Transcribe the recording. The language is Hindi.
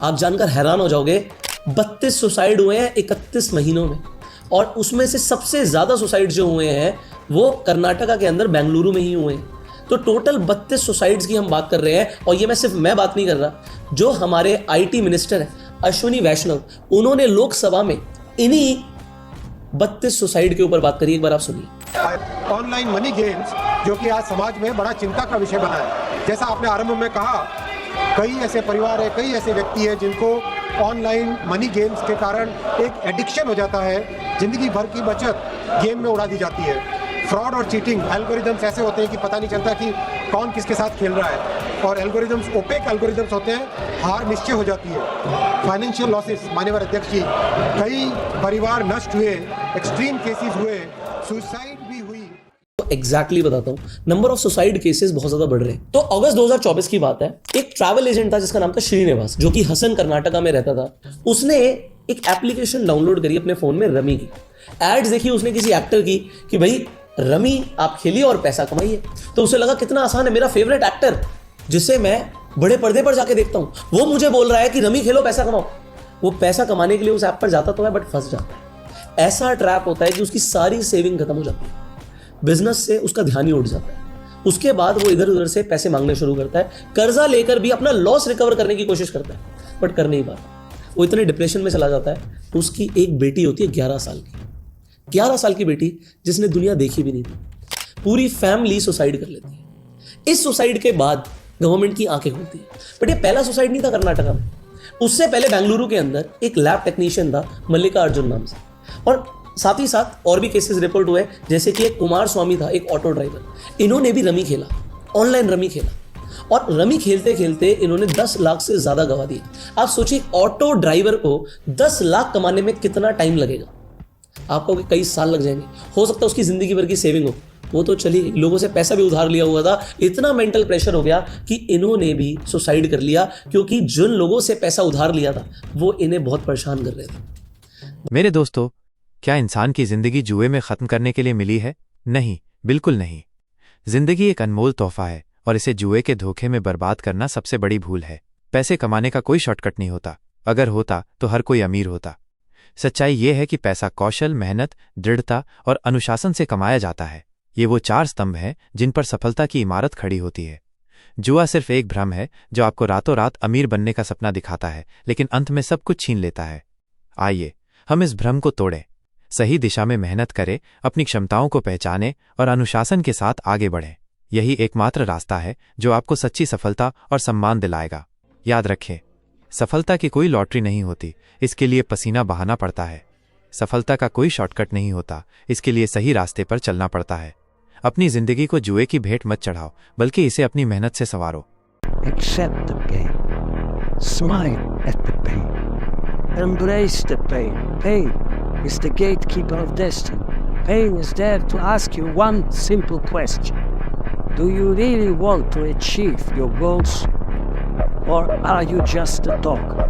आप जानकर हैरान हो जाओगे, 32 सुसाइड हुए हैं 31 महीनों में, और उसमें से सबसे ज़्यादा सुसाइड जो हुए हैं वो कर्नाटका के अंदर बेंगलुरु में ही हुए हैं। तो टोटल 32 सुसाइड्स की हम बात कर रहे हैं। और ये मैं बात नहीं कर रहा, जो हमारे आईटी मिनिस्टर हैं अश्विनी वैष्णव, उन्होंने लोकसभा में इन्हीं 32 सुसाइड के ऊपर बात करी। एक बार आप सुनिए। ऑनलाइन मनी गेम्स जो कि आज समाज में बड़ा चिंता का विषय बना है। जैसा आपने आरंभ में कहा, कई ऐसे परिवार है, कई ऐसे व्यक्ति है जिनको ऑनलाइन मनी गेम्स के कारण एक एडिक्शन हो जाता है, जिंदगी भर की बचत गेम में उड़ा दी जाती है। फ्रॉड और चीटिंग एल्गोरिदम्स ऐसे होते हैं कि पता नहीं चलता कि कौन किसके साथ खेल रहा है, और एल्गोरिदम्स ओपेक एल्गोरिदम्स होते हैं, हार निश्चय हो जाती है। फाइनेंशियल लॉसेस, माननीय अध्यक्ष जी, कई परिवार नष्ट हुए, एक्सट्रीम केसेस हुए, सुसाइड भी हुई। एग्जैक्टली बताता हूँ, नंबर ऑफ सुसाइड केसेस बहुत ज्यादा बढ़ रहे हैं। तो अगस्त 2024 की बात है, एक ट्रैवल एजेंट था जिसका नाम था श्रीनिवास, जो कि हसन कर्नाटका में रहता था। उसने एक एप्लीकेशन डाउनलोड करी अपने फोन में, रमी की एड्स देखी उसने किसी एक्टर की कि भाई रमी आप खेलिए और पैसा कमाइए। तो उसे लगा कितना आसान है, मेरा फेवरेट एक्टर जिसे मैं बड़े पर्दे पर जाके देखता हूँ, वो मुझे बोल रहा है कि रमी खेलो पैसा कमाओ। वो पैसा कमाने के लिए उस ऐप पर जाता तो है, बट फंस जाता है। ऐसा ट्रैप होता है कि उसकी सारी सेविंग खत्म हो जाती है, बिजनेस से उसका ध्यान ही उठ जाता है। उसके बाद वो इधर उधर से पैसे मांगने शुरू करता है, कर्जा लेकर भी अपना लॉस रिकवर करने की कोशिश करता है, बट कर नहीं पाता। वो इतने डिप्रेशन में चला जाता है। तो उसकी एक बेटी होती है 11 साल की, 11 साल की बेटी जिसने दुनिया देखी भी नहीं थी। पूरी फैमिली सुसाइड कर लेती है। इस सुसाइड के बाद गवर्नमेंट की आंखें खुलती है। बट ये पहला सुसाइड नहीं था कर्नाटका में। उससे पहले बेंगलुरु के अंदर एक लैब टेक्नीशियन था मल्लिकार्जुन नाम से, और साथ ही साथ और भी केसेस रिपोर्ट हुए, जैसे कि एक कुमार स्वामी था, एक ऑटो ड्राइवर। इन्होंने भी रमी खेला, ऑनलाइन रमी खेला, और रमी खेलते खेलते इन्होंने 10 लाख से ज्यादा गवा दिए। आप सोचिए, ऑटो ड्राइवर को 10 लाख कमाने में कितना टाइम लगेगा? आपको कई साल लग जाएंगे, हो सकता है उसकी जिंदगी भर की सेविंग हो। वो तो चलिए, लोगों से पैसा भी उधार लिया हुआ था। इतना मेंटल प्रेशर हो गया कि इन्होंने भी सुसाइड कर लिया, क्योंकि जिन लोगों से पैसा उधार लिया था वो इन्हें बहुत परेशान कर रहे थे। मेरे दोस्तों, क्या इंसान की जिंदगी जुए में खत्म करने के लिए मिली है? नहीं, बिल्कुल नहीं। जिंदगी एक अनमोल तोहफा है, और इसे जुए के धोखे में बर्बाद करना सबसे बड़ी भूल है। पैसे कमाने का कोई शॉर्टकट नहीं होता। अगर होता तो हर कोई अमीर होता। सच्चाई यह है कि पैसा कौशल, मेहनत, दृढ़ता और अनुशासन से कमाया जाता है। ये वो 4 स्तंभ हैं जिन पर सफलता की इमारत खड़ी होती है। जुआ सिर्फ एक भ्रम है जो आपको रातों रात अमीर बनने का सपना दिखाता है, लेकिन अंत में सब कुछ छीन लेता है। आइए हम इस भ्रम को तोड़ें, सही दिशा में मेहनत करें, अपनी क्षमताओं को पहचानें और अनुशासन के साथ आगे बढ़ें। यही एकमात्र रास्ता है जो आपको सच्ची सफलता और सम्मान दिलाएगा। याद रखें, सफलता की कोई लॉटरी नहीं होती, इसके लिए पसीना बहाना पड़ता है। सफलता का कोई शॉर्टकट नहीं होता, इसके लिए सही रास्ते पर चलना पड़ता है। अपनी जिंदगी को जुए की भेंट मत चढ़ाओ, बल्कि इसे अपनी मेहनत से संवारो। Accept the pain. Smile at the pain. Embrace the pain. Pain is the gatekeeper of destiny. Pain is there to ask you one simple question. Do you really want to achieve your goals? Or are you just a talker?